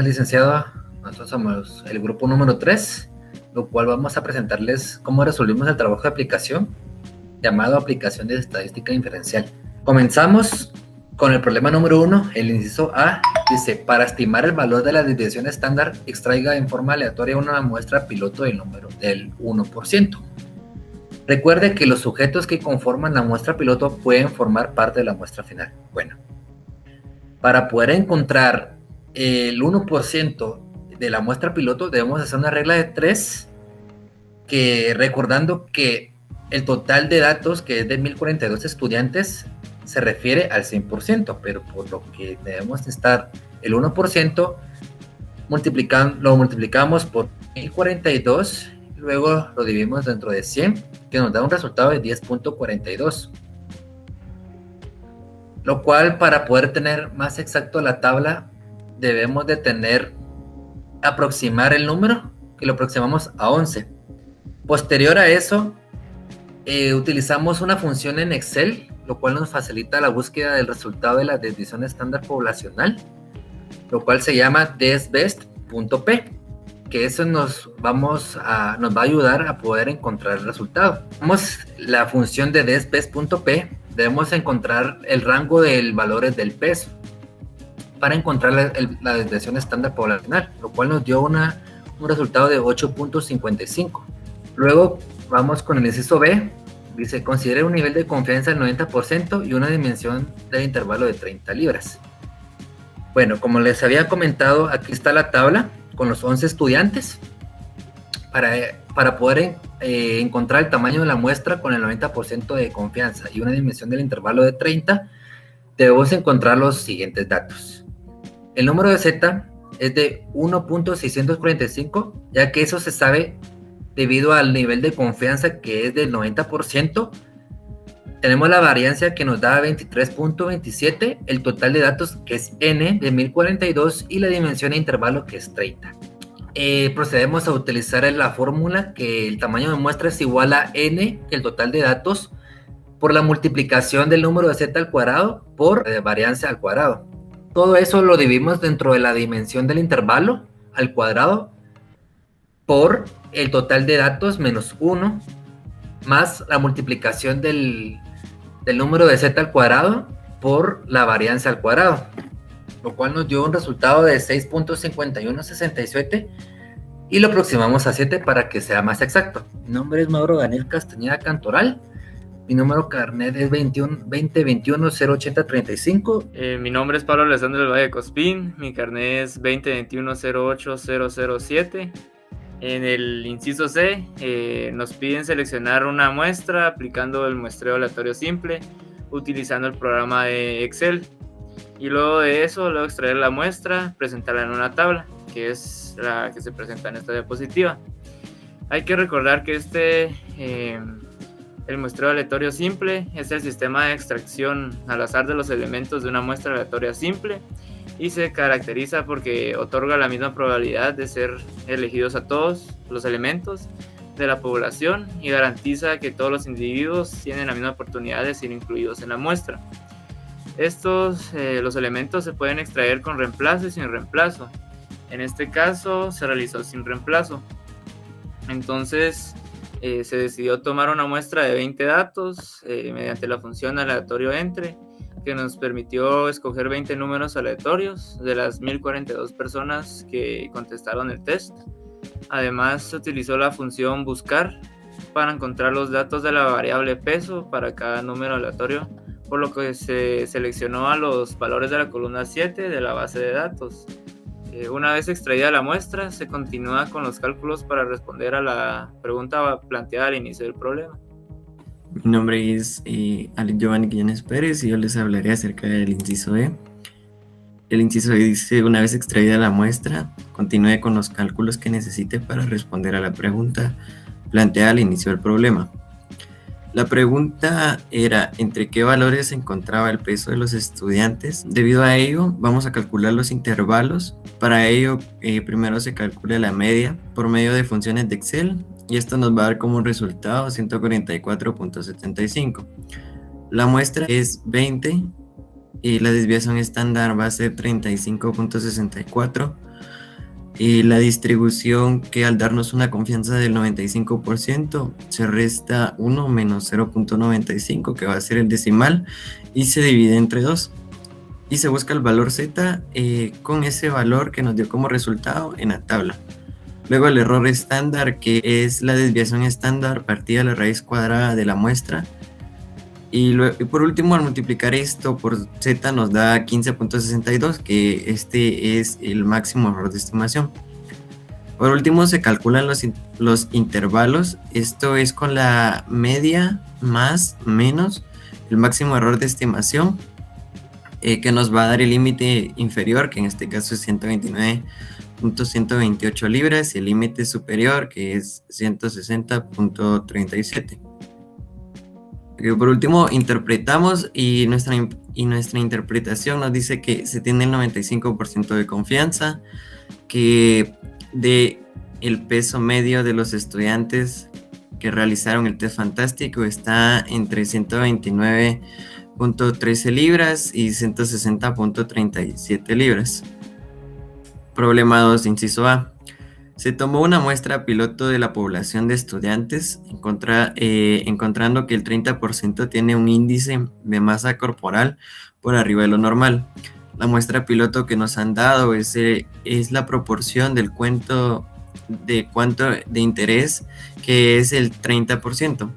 Licenciado, nosotros somos el grupo número 3, lo cual vamos a presentarles cómo resolvimos el trabajo de aplicación llamado aplicación de estadística diferencial. Comenzamos con el problema número 1, el inciso A. Dice, para estimar el valor de la desviación estándar, extraiga en forma aleatoria una muestra piloto del número del 1%. Recuerde que los sujetos que conforman la muestra piloto pueden formar parte de la muestra final. Bueno, para poder encontrar el 1% de la muestra piloto debemos hacer una regla de 3, que recordando que el total de datos, que es de 1042 estudiantes, se refiere al 100%, pero por lo que debemos estar el 1%, lo multiplicamos por 1042, y luego lo dividimos dentro de 100, que nos da un resultado de 10.42. Lo cual, para poder tener más exacto la tabla, debemos de aproximar el número, que lo aproximamos a 11. Posterior a eso, utilizamos una función en Excel, lo cual nos facilita la búsqueda del resultado de la desviación estándar poblacional, lo cual se llama desbest.p, que eso nos va a ayudar a poder encontrar el resultado. Tenemos la función de desbest.p, debemos encontrar el rango de valores del peso para encontrar la desviación estándar poblacional, lo cual nos dio un resultado de 8.55. Luego vamos con el inciso B. Dice, considere un nivel de confianza del 90% y una dimensión del intervalo de 30 libras. Bueno, como les había comentado, aquí está la tabla con los 11 estudiantes. Para poder encontrar el tamaño de la muestra con el 90% de confianza y una dimensión del intervalo de 30, debemos encontrar los siguientes datos. El número de Z es de 1.645, ya que eso se sabe debido al nivel de confianza, que es del 90%. Tenemos la variancia, que nos da 23.27, el total de datos, que es N, de 1042, y la dimensión de intervalo, que es 30. Procedemos a utilizar la fórmula, que el tamaño de muestra es igual a N, el total de datos, por la multiplicación del número de Z al cuadrado por variancia al cuadrado. Todo eso lo dividimos dentro de la dimensión del intervalo al cuadrado por el total de datos menos 1, más la multiplicación del número de Z al cuadrado por la variancia al cuadrado, lo cual nos dio un resultado de 6.5167, y lo aproximamos a 7 para que sea más exacto. Mi nombre es Mauro Daniel Castañeda Cantoral. Mi número carnet es 2021-08035. Mi nombre es Pablo Alessandro del Valle de Cospín. Mi carnet es 2021-08007. En el inciso C nos piden seleccionar una muestra aplicando el muestreo aleatorio simple utilizando el programa de Excel. Y luego de eso, luego extraer la muestra, presentarla en una tabla, que es la que se presenta en esta diapositiva. Hay que recordar que el muestreo aleatorio simple es el sistema de extracción al azar de los elementos de una muestra aleatoria simple y se caracteriza porque otorga la misma probabilidad de ser elegidos a todos los elementos de la población y garantiza que todos los individuos tienen la misma oportunidad de ser incluidos en la muestra. Los elementos se pueden extraer con reemplazo y sin reemplazo. En este caso se realizó sin reemplazo. Entonces, se decidió tomar una muestra de 20 datos mediante la función aleatorio entre, que nos permitió escoger 20 números aleatorios de las 1042 personas que contestaron el test. Además, se utilizó la función buscar para encontrar los datos de la variable peso para cada número aleatorio, por lo que se seleccionó a los valores de la columna 7 de la base de datos. Una vez extraída la muestra, se continúa con los cálculos para responder a la pregunta planteada al inicio del problema. Mi nombre es Alex Giovanni Quiñones Pérez y yo les hablaré acerca del inciso E. El inciso E dice, una vez extraída la muestra, continúe con los cálculos que necesite para responder a la pregunta planteada al inicio del problema. La pregunta era entre qué valores se encontraba el peso de los estudiantes. Debido a ello, vamos a calcular los intervalos. Para ello, primero se calcula la media por medio de funciones de Excel y esto nos va a dar como resultado 144.75. La muestra es 20 y la desviación estándar va a ser 35.64, La distribución que al darnos una confianza del 95% se resta 1 menos 0.95, que va a ser el decimal, y se divide entre 2. Y se busca el valor z con ese valor que nos dio como resultado en la tabla. Luego el error estándar, que es la desviación estándar partida de la raíz cuadrada de la muestra. Y por último, al multiplicar esto por z nos da 15.62, que este es el máximo error de estimación. Por último, se calculan los intervalos. Esto es con la media más menos el máximo error de estimación, que nos va a dar el límite inferior, que en este caso es 129.128 libras, y el límite superior, que es 160.37. Por último, interpretamos y nuestra interpretación nos dice que se tiene el 95% de confianza, que de el peso medio de los estudiantes que realizaron el test fantástico está entre 129.13 libras y 160.37 libras. Problema 2, inciso A. Se tomó una muestra piloto de la población de estudiantes, encontrando que el 30% tiene un índice de masa corporal por arriba de lo normal. La muestra piloto que nos han dado es la proporción del cuánto de interés, que es el 30%.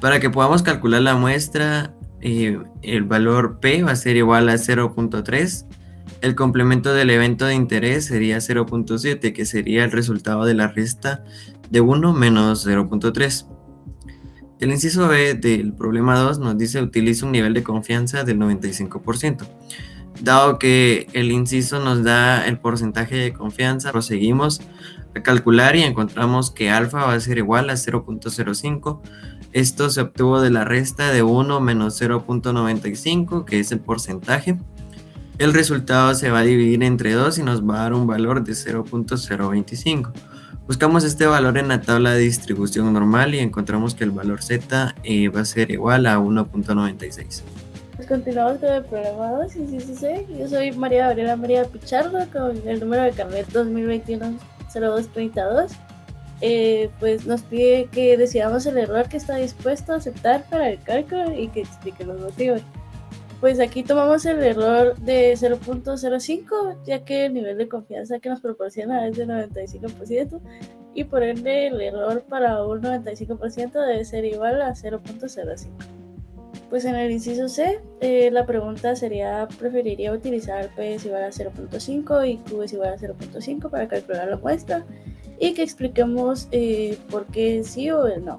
Para que podamos calcular la muestra, el valor P va a ser igual a 0.3. El complemento del evento de interés sería 0.7, que sería el resultado de la resta de 1 menos 0.3. El inciso B del problema 2 nos dice: utiliza un nivel de confianza del 95%. Dado que el inciso nos da el porcentaje de confianza, proseguimos a calcular y encontramos que alfa va a ser igual a 0.05. Esto se obtuvo de la resta de 1 menos 0.95, que es el porcentaje. El resultado se va a dividir entre 2 y nos va a dar un valor de 0.025. Buscamos este valor en la tabla de distribución normal y encontramos que el valor z va a ser igual a 1.96. Pues continuamos con el programa 2, inciso C. Yo soy María Gabriela María Pichardo, con el número de carnet 2021-0232. Pues nos pide que decidamos el error que está dispuesto a aceptar para el cálculo y que explique los motivos. Pues aquí tomamos el error de 0.05, ya que el nivel de confianza que nos proporciona es de 95%, y por ende el error para un 95% debe ser igual a 0.05. Pues en el inciso C, la pregunta sería: ¿preferiría utilizar P es igual a 0.5 y Q es igual a 0.5 para calcular la muestra? Y que expliquemos por qué sí o no.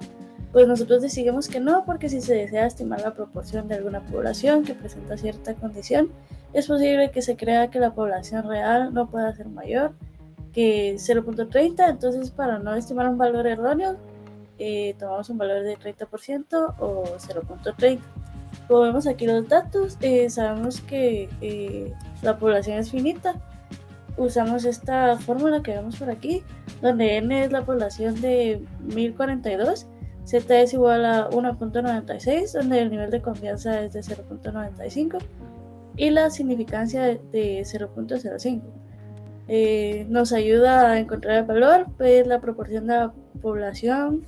Pues nosotros decidimos que no, porque si se desea estimar la proporción de alguna población que presenta cierta condición, es posible que se crea que la población real no pueda ser mayor que 0.30, entonces para no estimar un valor erróneo, tomamos un valor de 30% o 0.30. Como vemos aquí los datos, sabemos que la población es finita. Usamos esta fórmula que vemos por aquí, donde n es la población de 1042, z es igual a 1.96, donde el nivel de confianza es de 0.95 y la significancia de 0.05. Nos ayuda a encontrar el valor, pues la proporción de la población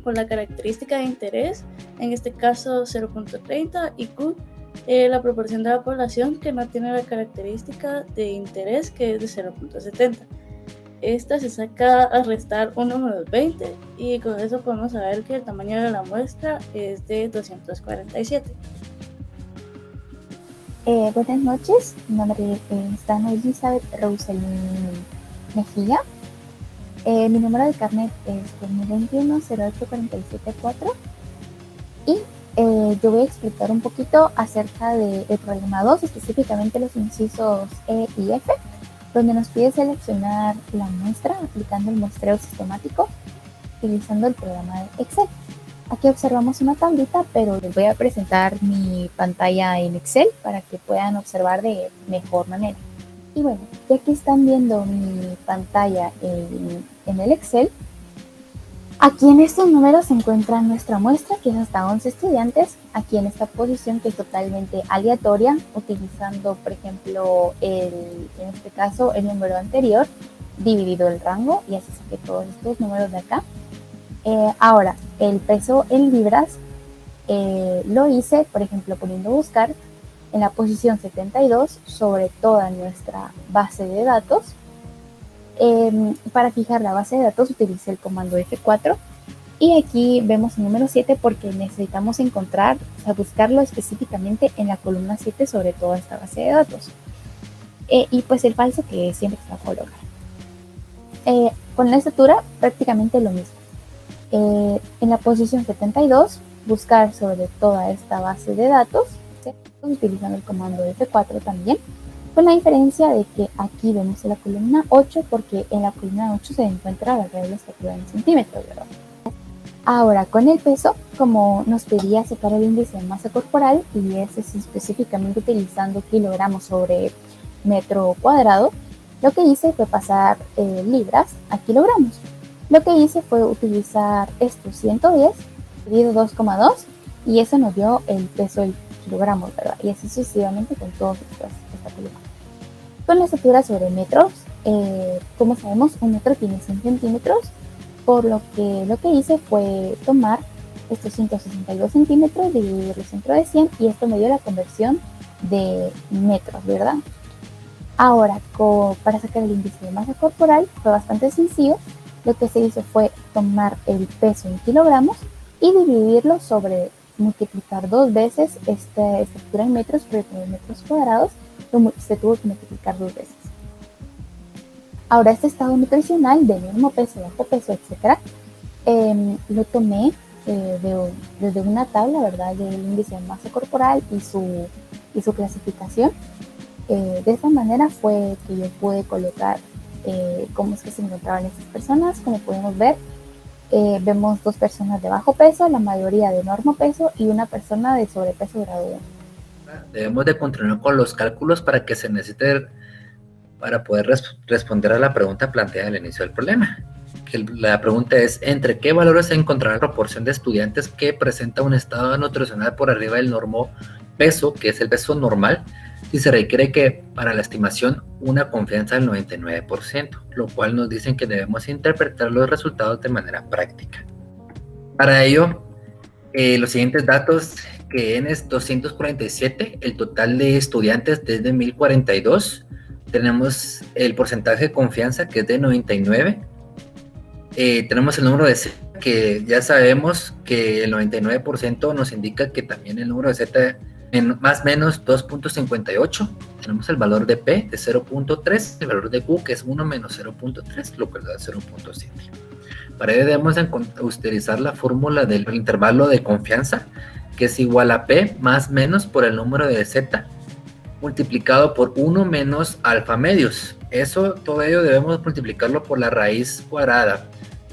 con la característica de interés, en este caso 0.30, y Q, la proporción de la población que no tiene la característica de interés, que es de 0.70. Esta se saca a restar 1 menos 20 y con eso podemos saber que el tamaño de la muestra es de 247. Buenas noches, mi nombre es Dana Elizabeth Roselyn Mejía. Mi número de carnet es 2021-08474 y yo voy a explicar un poquito acerca del problema 2, específicamente los incisos E y F, donde nos pide seleccionar la muestra aplicando el muestreo sistemático utilizando el programa de Excel. Aquí observamos una tablita, pero les voy a presentar mi pantalla en Excel para que puedan observar de mejor manera. Y bueno, ya que están viendo mi pantalla en el Excel, aquí en estos números se encuentra nuestra muestra, que es hasta 11 estudiantes, aquí en esta posición que es totalmente aleatoria, utilizando, por ejemplo, en este caso, el número anterior, dividido el rango y así saqué todos estos números de acá. Ahora, el peso en libras lo hice, por ejemplo, poniendo buscar en la posición 72 sobre toda nuestra base de datos. Para fijar la base de datos utilicé el comando F4 y aquí vemos el número 7 porque necesitamos encontrar, o sea, buscarlo específicamente en la columna 7 sobre toda esta base de datos. Y pues el falso que siempre se va a colocar. Con la estatura prácticamente lo mismo. En la posición 72 buscar sobre toda esta base de datos, ¿sí? Utilizando el comando F4 también, con la diferencia de que aquí vemos en la columna 8 porque en la columna 8 se encuentra la regla de estatura en centímetros, ¿verdad? Ahora con el peso, como nos pedía sacar el índice de masa corporal y ese es específicamente utilizando kilogramos sobre metro cuadrado, lo que hice fue pasar libras a kilogramos. Lo que hice fue utilizar estos 110 dividido 2,2 y eso nos dio el peso del kilogramos, ¿verdad? Y así sucesivamente con todas esta columna. Con la estatura sobre metros, como sabemos, un metro tiene 100 centímetros, por lo que hice fue tomar estos 162 centímetros, dividirlos entre 100 y esto me dio la conversión de metros, ¿verdad? Ahora, para sacar el índice de masa corporal fue bastante sencillo. Lo que se hizo fue tomar el peso en kilogramos y dividirlo sobre multiplicar 2 veces esta estructura en metros, porque en metros cuadrados se tuvo que multiplicar 2 veces. Ahora este estado nutricional de mismo peso, bajo peso, etc. Lo tomé desde una tabla, ¿verdad? Del índice de masa corporal y su clasificación. De esa manera fue que yo pude colocar cómo es que se encontraban estas personas. Como podemos ver, vemos 2 personas de bajo peso, la mayoría de normopeso y una persona de sobrepeso grado 1. Debemos de continuar con los cálculos para que se necesite para poder responder a la pregunta planteada al inicio del problema. La pregunta es, ¿entre qué valores se encontrará la proporción de estudiantes que presenta un estado nutricional por arriba del normopeso, que es el peso normal, si se requiere que para la estimación una confianza del 99%, lo cual nos dicen que debemos interpretar los resultados de manera práctica. Para ello, los siguientes datos, que N es 247, el total de estudiantes desde 1042, tenemos el porcentaje de confianza que es de 99, tenemos el número de Z, que ya sabemos que el 99% nos indica que también el número de Z más o menos 2.58, tenemos el valor de P de 0.3, el valor de Q que es 1 menos 0.3, lo cual da 0.7. Para ello debemos utilizar la fórmula del intervalo de confianza, que es igual a P más menos por el número de Z multiplicado por 1 menos alfa medios. Todo ello debemos multiplicarlo por la raíz cuadrada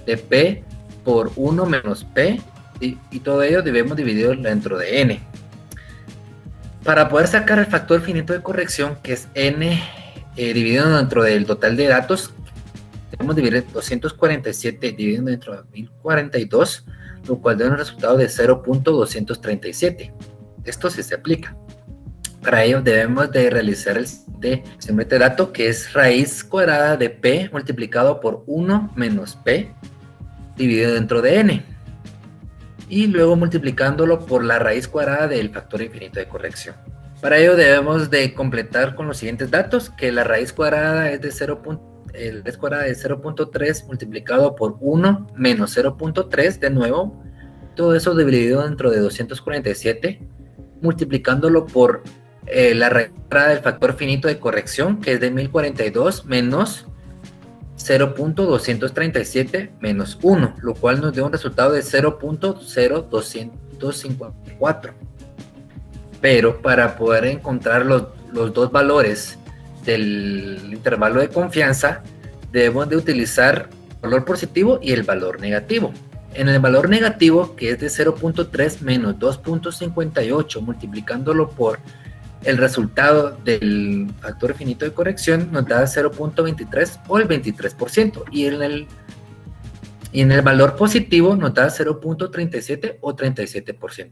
de P por 1 menos P y todo ello debemos dividirlo dentro de N. Para poder sacar el factor finito de corrección, que es N dividido dentro del total de datos, debemos dividir 247 dividido dentro de 1042, lo cual da un resultado de 0.237. Esto sí se aplica. Para ello debemos de realizar el siguiente dato, que es raíz cuadrada de P multiplicado por 1 menos P dividido dentro de N. Y luego multiplicándolo por la raíz cuadrada del factor infinito de corrección. Para ello debemos de completar con los siguientes datos, que la raíz cuadrada es de 0.3 multiplicado por 1 menos 0.3 de nuevo, todo eso dividido dentro de 247, multiplicándolo por la raíz cuadrada del factor finito de corrección, que es de 1042 menos 0.237 menos 1, lo cual nos dio un resultado de 0.0254. Pero para poder encontrar los dos valores del intervalo de confianza, debemos de utilizar el valor positivo y el valor negativo. En el valor negativo, que es de 0.3 menos 2.58, multiplicándolo por el resultado del factor finito de corrección, nos da 0.23 o el 23%, y en el valor positivo nos da 0.37 o 37%.